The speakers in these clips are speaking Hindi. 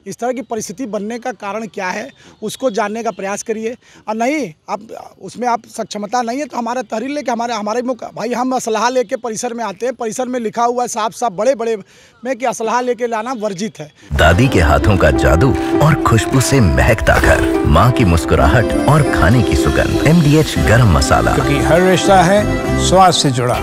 इस तरह की परिस्थिति बनने का कारण क्या है उसको जानने का प्रयास करिए। और नहीं आप उसमें आप सक्षमता नहीं है तो हमारा तहरीर लेके हमारे भाई हम असलहा लेके परिसर में आते हैं। परिसर में लिखा हुआ है साफ साफ बड़े बड़े में कि असलहा लेके लाना वर्जित है। दादी के हाथों का जादू और खुशबू से महकता घर, माँ की मुस्कुराहट और खाने की सुगंध। MDH गरम मसाला, क्योंकि हर रिश्ता है स्वाद से जुड़ा।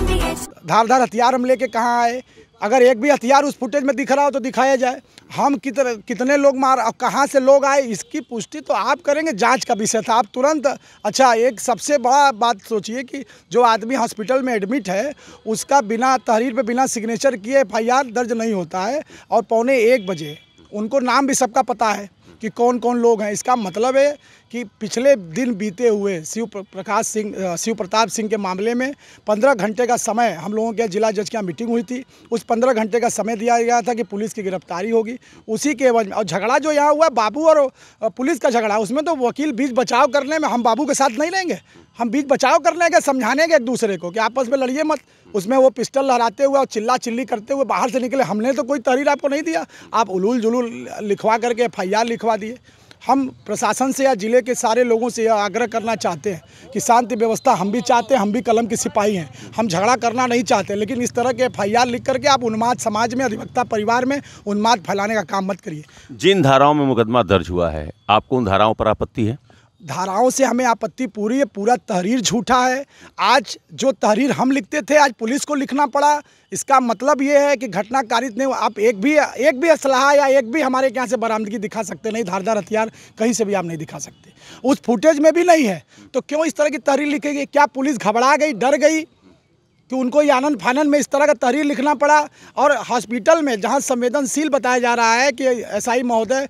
धारदार हथियार हम लेके कहाँ आए? अगर एक भी हथियार उस फुटेज में दिख रहा हो तो दिखाया जाए। हम कितने लोग मार और कहाँ से लोग आए इसकी पुष्टि तो आप करेंगे, जांच का विषय था। आप तुरंत अच्छा एक सबसे बड़ा बात सोचिए कि जो आदमी हॉस्पिटल में एडमिट है उसका बिना तहरीर पे बिना सिग्नेचर किए FIR दर्ज नहीं होता है। और 12:45 बजे उनको नाम भी सबका पता है कि कौन कौन लोग हैं। इसका मतलब है कि पिछले दिन बीते हुए शिव प्रताप सिंह के मामले में 15 घंटे का समय हम लोगों के जिला जज की मीटिंग हुई थी। उस 15 घंटे का समय दिया गया था कि पुलिस की गिरफ्तारी होगी। उसी के एवज में और झगड़ा जो यहाँ हुआ बाबू और पुलिस का झगड़ा, उसमें तो वकील बीच बचाव करने में हम बाबू के साथ नहीं रहेंगे। हम बीच बचाव करने के समझाने के एक दूसरे को कि आपस में लड़िए मत। उसमें वो पिस्टल लहराते हुए और चिल्ला चिल्ली करते हुए बाहर से निकले। हमने तो कोई तहरीर आपको नहीं दिया, आप उलूल जुलूल लिखवा करके FIR लिखवा दिए। हम प्रशासन से या जिले के सारे लोगों से यह आग्रह करना चाहते हैं कि शांति व्यवस्था हम भी चाहते हैं, हम भी कलम के सिपाही हैं, हम झगड़ा करना नहीं चाहते। लेकिन इस तरह के FIR लिख करके आप उन्माद समाज में, अधिवक्ता परिवार में उन्माद फैलाने का काम मत करिए। जिन धाराओं में मुकदमा दर्ज हुआ है आपको उन धाराओं पर आपत्ति है? धाराओं से हमें आपत्ति पूरी है। पूरा तहरीर झूठा है। आज जो तहरीर हम लिखते थे आज पुलिस को लिखना पड़ा। इसका मतलब ये है कि घटना कारित नहीं। आप एक भी असलहा या एक भी हमारे यहाँ से बरामदगी दिखा सकते नहीं। धारदार हथियार कहीं से भी आप नहीं दिखा सकते। उस फुटेज में भी नहीं है तो क्यों इस तरह की तहरीर लिखेगी? क्या पुलिस घबरा गई, डर गई कि उनको ये आनन फानन में इस तरह का तहरीर लिखना पड़ा? और हॉस्पिटल में जहाँ संवेदनशील बताया जा रहा है कि SI महोदय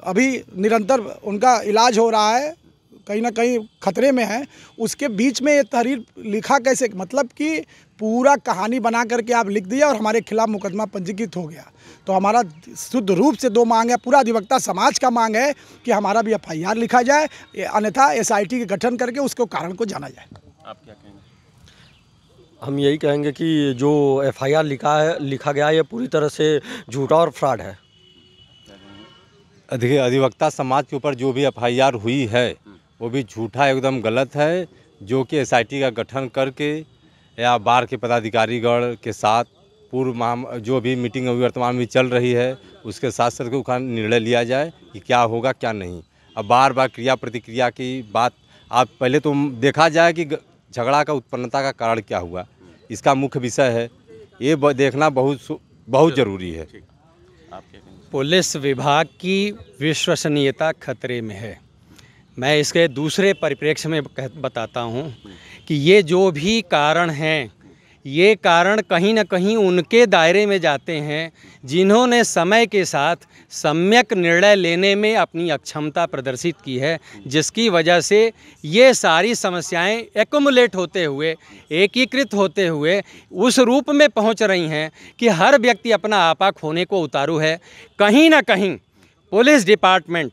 अभी निरंतर उनका इलाज हो रहा है, कहीं ना कहीं खतरे में है, उसके बीच में ये तहरीर लिखा कैसे? मतलब कि पूरा कहानी बना करके आप लिख दिया और हमारे खिलाफ मुकदमा पंजीकृत हो गया। तो हमारा शुद्ध रूप से 2 मांग है। पूरा अधिवक्ता समाज का मांग है कि हमारा भी FIR लिखा जाए, अन्यथा SIT के गठन करके उसको कारण को जाना जाए। आप क्या कहेंगे? हम यही कहेंगे कि जो FIR लिखा गया है ये पूरी तरह से झूठा और फ्रॉड है। अधिवक्ता समाज के ऊपर जो भी FIR हुई है वो भी झूठा एकदम गलत है। जो कि SIT का गठन करके या बार के पदाधिकारीगण के साथ पूर्व जो भी मीटिंग अभी वर्तमान में चल रही है उसके साथ साथ उसका निर्णय लिया जाए कि क्या होगा क्या नहीं। अब बार बार क्रिया प्रतिक्रिया की बात आप पहले तो देखा जाए कि झगड़ा का उत्पन्नता का कारण क्या हुआ, इसका मुख्य विषय है, ये देखना बहुत ज़रूरी है। पुलिस विभाग की विश्वसनीयता खतरे में है। मैं इसके दूसरे परिप्रेक्ष्य में बताता हूँ कि ये जो भी कारण हैं ये कारण कहीं न कहीं उनके दायरे में जाते हैं जिन्होंने समय के साथ सम्यक निर्णय लेने में अपनी अक्षमता प्रदर्शित की है, जिसकी वजह से ये सारी समस्याएं एक्युमुलेट होते हुए, एकीकृत होते हुए उस रूप में पहुंच रही हैं कि हर व्यक्ति अपना आपा खोने को उतारू है। कहीं ना कहीं पुलिस डिपार्टमेंट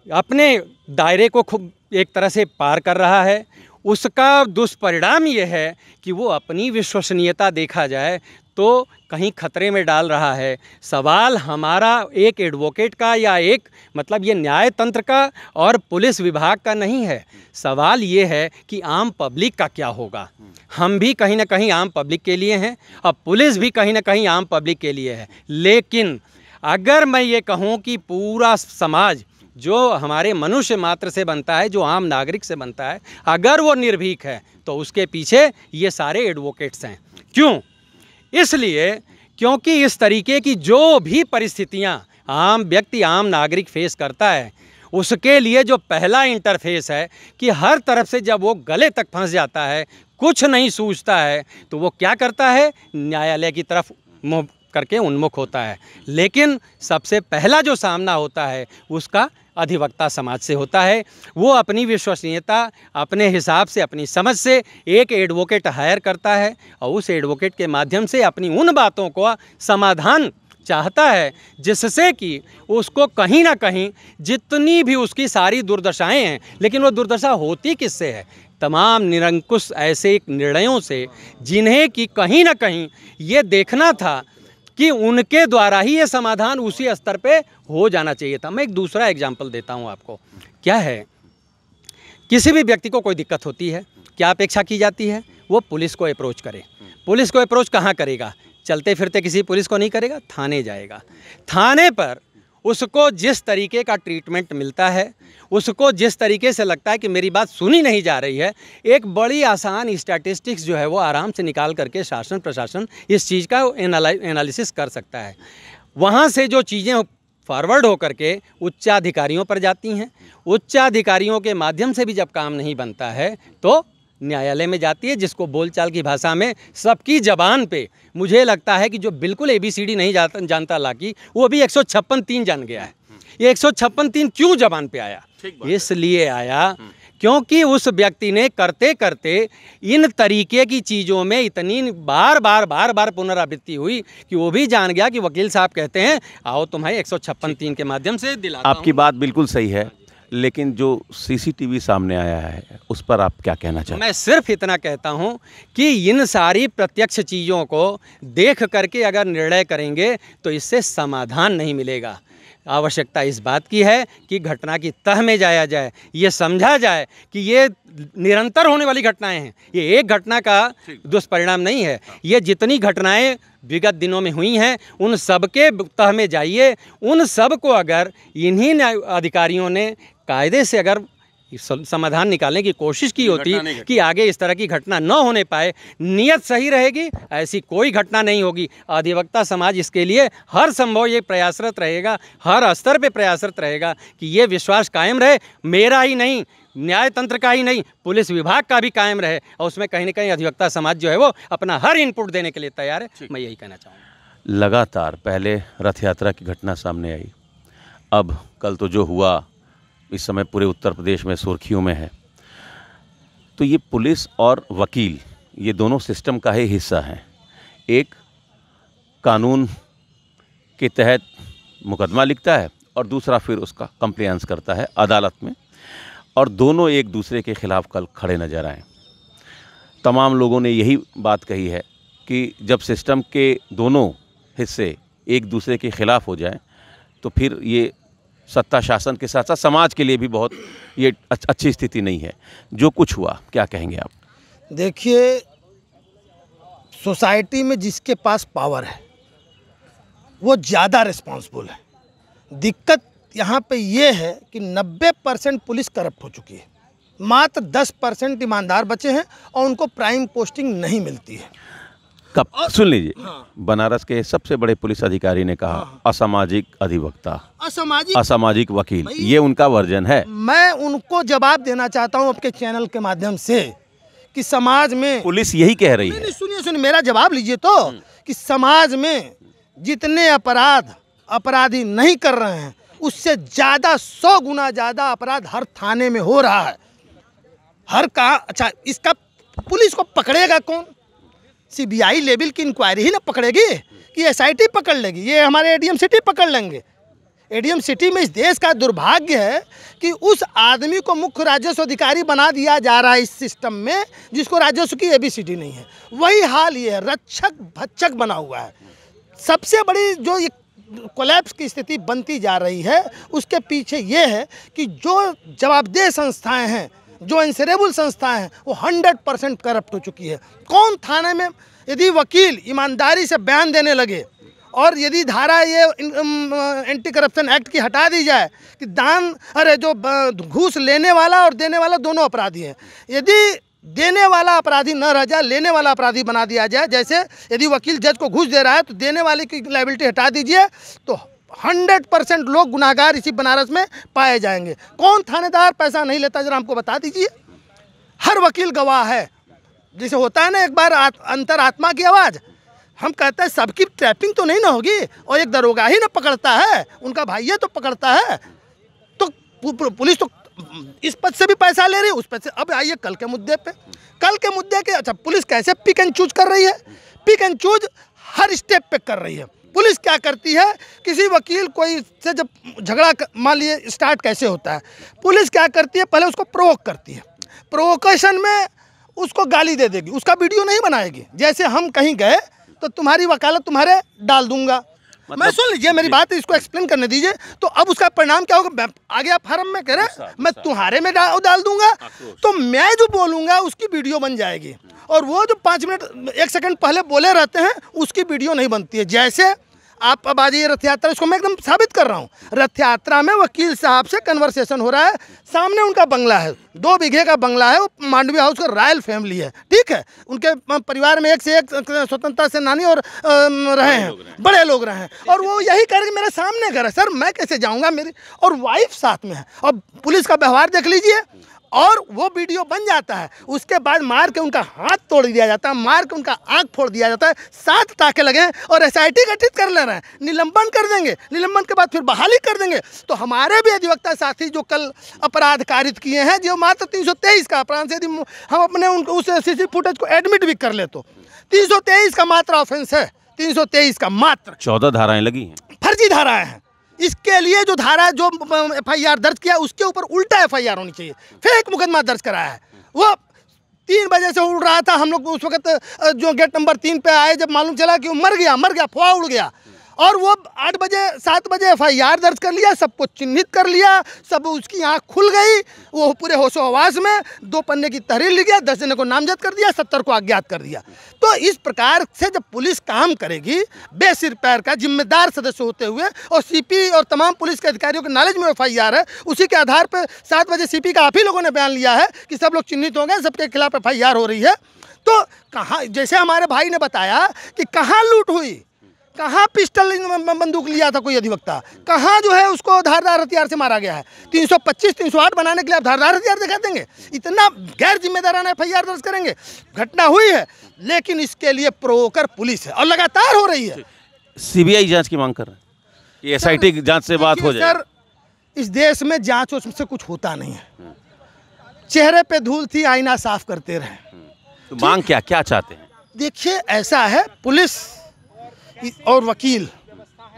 अपने दायरे को खूब एक तरह से पार कर रहा है। उसका दुष्परिणाम ये है कि वो अपनी विश्वसनीयता देखा जाए तो कहीं खतरे में डाल रहा है। सवाल हमारा एक एडवोकेट का या एक मतलब ये न्याय तंत्र का और पुलिस विभाग का नहीं है। सवाल ये है कि आम पब्लिक का क्या होगा। हम भी कहीं ना कहीं आम पब्लिक के लिए हैं और पुलिस भी कहीं ना कहीं आम पब्लिक के लिए है। लेकिन अगर मैं ये कहूँ कि पूरा समाज जो हमारे मनुष्य मात्र से बनता है, जो आम नागरिक से बनता है, अगर वो निर्भीक है तो उसके पीछे ये सारे एडवोकेट्स हैं। क्यों? इसलिए क्योंकि इस तरीके की जो भी परिस्थितियां आम व्यक्ति, आम नागरिक फेस करता है, उसके लिए जो पहला इंटरफेस है कि हर तरफ से जब वो गले तक फंस जाता है, कुछ नहीं सूझता है, तो वो क्या करता है? न्यायालय की तरफ मुँह करके उन्मुख होता है। लेकिन सबसे पहला जो सामना होता है उसका अधिवक्ता समाज से होता है। वो अपनी विश्वसनीयता अपने हिसाब से, अपनी समझ से एक एडवोकेट हायर करता है और उस एडवोकेट के माध्यम से अपनी उन बातों को समाधान चाहता है जिससे कि उसको कहीं ना कहीं जितनी भी उसकी सारी दुर्दशाएं हैं, लेकिन वो दुर्दशा होती किससे है? तमाम निरंकुश ऐसे निर्णयों से जिन्हें कि कहीं ना कहीं ये देखना था कि उनके द्वारा ही ये समाधान उसी स्तर पे हो जाना चाहिए था। मैं एक दूसरा एग्जाम्पल देता हूँ आपको। क्या है, किसी भी व्यक्ति को कोई दिक्कत होती है, क्या अपेक्षा की जाती है? वो पुलिस को अप्रोच करे। पुलिस को अप्रोच कहाँ करेगा? चलते फिरते किसी पुलिस को नहीं करेगा, थाने जाएगा। थाने पर उसको जिस तरीके का ट्रीटमेंट मिलता है, उसको जिस तरीके से लगता है कि मेरी बात सुनी नहीं जा रही है, एक बड़ी आसान स्टैटिस्टिक्स जो है वो आराम से निकाल करके शासन प्रशासन इस चीज़ का एनालिसिस कर सकता है। वहाँ से जो चीज़ें फॉरवर्ड होकर के उच्चाधिकारियों पर जाती हैं, उच्चाधिकारियों के माध्यम से भी जब काम नहीं बनता है तो न्यायालय में जाती है, जिसको बोलचाल की भाषा में सबकी ज़बान पे मुझे लगता है कि जो बिल्कुल ABCD नहीं जानता लाकी, वो भी 156(3) जान गया है। ये 156(3) क्यों ज़बान पे आया? इसलिए आया क्योंकि उस व्यक्ति ने करते करते इन तरीके की चीज़ों में इतनी बार बार पुनरावृत्ति हुई कि वो भी जान गया कि वकील साहब कहते हैं आओ तुम्हें 156(3) के माध्यम से दिलाता हूं। आपकी बात बिल्कुल सही है, लेकिन जो CCTV सामने आया है उस पर आप क्या कहना चाहते हैं? मैं सिर्फ इतना कहता हूं कि इन सारी प्रत्यक्ष चीज़ों को देख करके अगर निर्णय करेंगे तो इससे समाधान नहीं मिलेगा। आवश्यकता इस बात की है कि घटना की तह में जाया जाए, ये समझा जाए कि ये निरंतर होने वाली घटनाएं हैं, ये एक घटना का दुष्परिणाम नहीं है। ये जितनी घटनाएं विगत दिनों में हुई हैं उन सब के तह में जाइए। उन सब को अगर इन्हीं अधिकारियों ने कायदे से अगर समाधान निकालने की कोशिश की होती कि आगे इस तरह की घटना न होने पाए, नियत सही रहेगी, ऐसी कोई घटना नहीं होगी। अधिवक्ता समाज इसके लिए हर संभव ये प्रयासरत रहेगा, हर स्तर पे प्रयासरत रहेगा कि ये विश्वास कायम रहे, मेरा ही नहीं, न्याय तंत्र का ही नहीं, पुलिस विभाग का भी कायम रहे, और उसमें कहीं ना कहीं अधिवक्ता समाज जो है वो अपना हर इनपुट देने के लिए तैयार है। मैं यही कहना चाहूँगा। लगातार पहले रथ यात्रा की घटना सामने आई, अब कल तो जो हुआ इस समय पूरे उत्तर प्रदेश में सुर्खियों में है। तो ये पुलिस और वकील ये दोनों सिस्टम का ही हिस्सा हैं। एक कानून के तहत मुकदमा लिखता है और दूसरा फिर उसका कंप्लेंस करता है अदालत में, और दोनों एक दूसरे के खिलाफ कल खड़े नजर आए। तमाम लोगों ने यही बात कही है कि जब सिस्टम के दोनों हिस्से एक दूसरे के खिलाफ हो जाए तो फिर ये सत्ता शासन के साथ साथ समाज के लिए भी बहुत ये अच्छी स्थिति नहीं है। जो कुछ हुआ, क्या कहेंगे आप? देखिए, सोसाइटी में जिसके पास पावर है वो ज़्यादा रिस्पॉन्सिबल है। दिक्कत यहाँ पे ये है कि 90% पुलिस करप्ट हो चुकी है, मात्र 10% ईमानदार बचे हैं और उनको प्राइम पोस्टिंग नहीं मिलती है। कब सुन लीजिए, बनारस के सबसे बड़े पुलिस अधिकारी ने कहा असामाजिक अधिवक्ता, असामाजिक वकील, ये उनका वर्जन है। मैं उनको जवाब देना चाहता हूं आपके चैनल के माध्यम से कि समाज में पुलिस यही कह रही है। सुनिए मेरा जवाब लीजिए तो, कि समाज में जितने अपराधी नहीं कर रहे हैं उससे ज़्यादा 100 गुना ज़्यादा अपराध हर थाने में हो रहा है। अच्छा, इसका पुलिस को पकड़ेगा कौन? CBI लेवल की इंक्वायरी ही ना पकड़ेगी कि SIT पकड़ लेगी? ये हमारे ADM सिटी पकड़ लेंगे। ADM सिटी में इस देश का दुर्भाग्य है कि उस आदमी को मुख्य राजस्व अधिकारी बना दिया जा रहा है इस सिस्टम में, जिसको राजस्व की ABCD नहीं है। वही हाल ये है, रक्षक भक्षक बना हुआ है। सबसे बड़ी जो ये कोलैप्स की स्थिति बनती जा रही है उसके पीछे ये है कि जो जवाबदेह संस्थाएं हैं, जो इंसरेबल संस्थाएं हैं, वो 100% करप्ट हो चुकी है। कौन थाने में यदि वकील ईमानदारी से बयान देने लगे और यदि धारा ये एंटी करप्शन एक्ट की हटा दी जाए कि जो घूस लेने वाला और देने वाला दोनों अपराधी हैं, यदि देने वाला अपराधी न रह जाए, लेने वाला अपराधी बना दिया जाए, जैसे यदि वकील जज को घूस दे रहा है तो देने वाले की लायबिलिटी हटा दीजिए, तो 100% लोग गुनाहगार इसी बनारस में पाए जाएंगे। कौन थानेदार पैसा नहीं लेता, जरा हमको बता दीजिए। हर वकील गवाह है। जैसे होता है ना एक बार अंतरात्मा की आवाज़, हम कहते हैं सबकी ट्रैपिंग तो नहीं ना होगी, और एक दरोगा ही ना पकड़ता है, उनका भाई तो पकड़ता है, तो पुलिस तो इस पद से भी पैसा ले रही है, उस पद से। अब आइए कल के मुद्दे पे। अच्छा, पुलिस कैसे पिक एंड चूज कर रही है? पिक एंड चूज हर स्टेप पे कर रही है। पुलिस क्या करती है, किसी वकील कोई से जब झगड़ा मान लिए स्टार्ट कैसे होता है, पुलिस क्या करती है, पहले उसको प्रोवोक करती है। प्रोवोकेशन में उसको गाली दे देगी, उसका वीडियो नहीं बनाएगी। जैसे हम कहीं गए तो तुम्हारी वकालत तुम्हारे डाल दूंगा। मैं सुन लीजिए मेरी बात, इसको एक्सप्लेन करने दीजिए। तो अब उसका परिणाम क्या होगा? आगे आप फार्म में करें, मैं तुम्हारे में डाल दूंगा, तो मैं जो बोलूंगा उसकी वीडियो बन जाएगी, और वो जो 5 मिनट 1 सेकंड पहले बोले रहते हैं उसकी वीडियो नहीं बनती है। जैसे आप अब आ जाइए रथ यात्रा, इसको मैं एकदम साबित कर रहा हूँ। रथ यात्रा में वकील साहब से कन्वर्सेशन हो रहा है, सामने उनका बंगला है, 2 बीघे का बंगला है, वो मांडवी हाउस का रॉयल फैमिली है, ठीक है। उनके परिवार में एक से एक स्वतंत्रता सेनानी और रहे हैं, बड़े लोग रहे हैं, और वो यही कह रहे कि मेरे सामने घर है। सर मैं कैसे जाऊँगा? मेरी और वाइफ साथ में है, और पुलिस का व्यवहार देख लीजिए, और वो वीडियो बन जाता है। उसके बाद मार के उनका हाथ तोड़ दिया जाता है, मार के उनका आंख फोड़ दिया जाता है, 7 टाके लगे हैं, और SIT गठित कर ले रहे हैं, निलंबन कर देंगे, निलंबन के बाद फिर बहाली कर देंगे। तो हमारे भी अधिवक्ता साथी जो कल अपराध कारित किए हैं, जो मात्र 323 का अपराध से, यदि हम अपने उनको उस CC फुटेज को एडमिट भी कर ले तो 323 का मात्र ऑफेंस है, 323 का मात्र। 14 धाराएं लगी हैं, फर्जी धाराएं हैं। इसके लिए जो धारा जो FIR दर्ज किया उसके ऊपर उल्टा FIR होनी चाहिए। फेक मुकदमा दर्ज कराया है। वो 3 बजे से उड़ रहा था, हम लोग उस वक्त जो गेट नंबर 3 पे आए, जब मालूम चला कि वो मर गया, फुआ उड़ गया, और वो 8 बजे 7 बजे FIR दर्ज कर लिया, सबको चिन्हित कर लिया, सब उसकी आँख खुल गई, वो पूरे होशो हवास में 2 पन्ने की तहरीर लिख गया, 10 जने को नामजद कर दिया, 70 को अज्ञात कर दिया। तो इस प्रकार से जब पुलिस काम करेगी बेसिर पैर का जिम्मेदार सदस्य होते हुए, और CP और तमाम पुलिस के अधिकारियों के नॉलेज में FIR है, उसी के आधार पर 7 बजे CP का आप ही लोगों ने बयान लिया है कि सब लोग चिन्हित हो गए, सबके खिलाफ FIR हो रही है। तो कहाँ, जैसे हमारे भाई ने बताया कि कहाँ लूट हुई, कहाँ पिस्टल बंदूक लिया था कोई अधिवक्ता, कहाँ जो है उसको धारदार हथियार से मारा गया है। 325 308 बनाने के लिए आप धारदार हथियार दिखा देंगे? इतना गैर जिम्मेदाराना FIR दर्ज करेंगे? घटना हुई है, लेकिन इसके लिए प्रोवोकर पुलिस है, और लगातार हो रही है। CBI जांच की मांग कर रहे हैं, ये SIT जांच से बात हो जाए। सर इस देश में जांच से कुछ होता नहीं है। चेहरे पे धूल थी, आईना साफ करते रहे। तो मांग क्या चाहते हैं? देखिए ऐसा है, पुलिस और वकील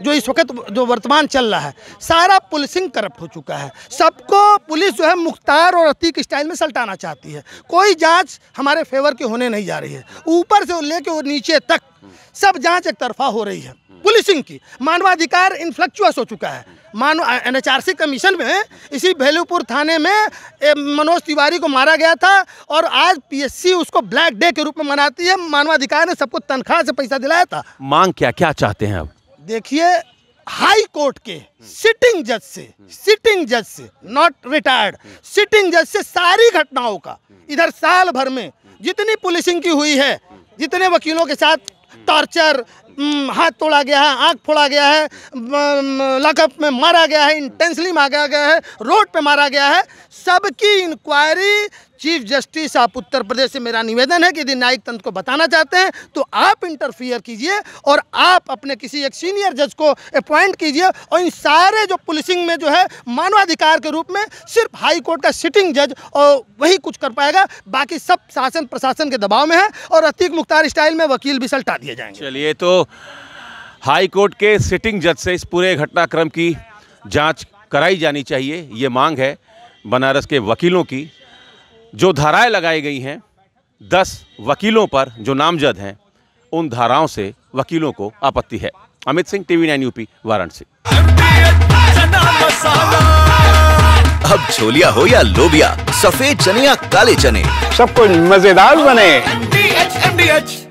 जो इस वक्त जो वर्तमान चल रहा है, सारा पुलिसिंग करप्ट हो चुका है। सबको पुलिस जो है मुख्तार और अतीक स्टाइल में सल्टाना चाहती है। कोई जांच हमारे फेवर की होने नहीं जा रही है, ऊपर से लेके और नीचे तक सब जांच एक तरफा हो रही है पुलिसिंग की। मानवाधिकार इन्फ्लक्चुअस हो चुका है। NHRC कमीशन में इसी भेलूपुर थाने में मनोज तिवारी को मारा गया था, और आज PSC उसको ब्लैक डे के रूप में मनाती है। मानवाधिकार ने सबको तनख्वाह से पैसा दिलाया था। मांग क्या चाहते हैं अब? देखिए, हाई कोर्ट के सिटिंग जज से नॉट रिटायर्ड, सिटिंग जज से सारी घटनाओं का, इधर साल भर में जितनी पुलिसिंग की हुई है, जितने वकीलों के साथ टॉर्चर, हाथ तोड़ा गया है, आंख फोड़ा गया है, लॉकअप में मारा गया है, इंटेंसली मारा गया है, रोड पे मारा गया है, सबकी inquiry chief justice of Uttar Pradesh से मेरा निवेदन है कि यदि न्यायिक तंत्र को बताना चाहते हैं तो आप इंटरफियर कीजिए, और आप अपने किसी एक सीनियर जज को अपॉइंट कीजिए, और इन सारे जो पुलिसिंग में जो है मानवाधिकार के रूप में सिर्फ हाई कोर्ट का सिटिंग जज और वही कुछ कर पाएगा, बाकी सब शासन प्रशासन के दबाव में है, और अतीक मुख्तार स्टाइल में वकील भी सल्टा दिए जाएंगे। चलिए, तो हाई कोर्ट के सिटिंग जज से इस पूरे घटनाक्रम की जांच कराई जानी चाहिए, ये मांग है बनारस के वकीलों की। जो धाराएं लगाई गई हैं 10 वकीलों पर जो नामजद हैं, उन धाराओं से वकीलों को आपत्ति है। Amit Singh, TV 9 UP, Varanasi. अब छोलिया हो या लोबिया, सफेद चने या काले चने, सब कुछ मजेदार बने। MDH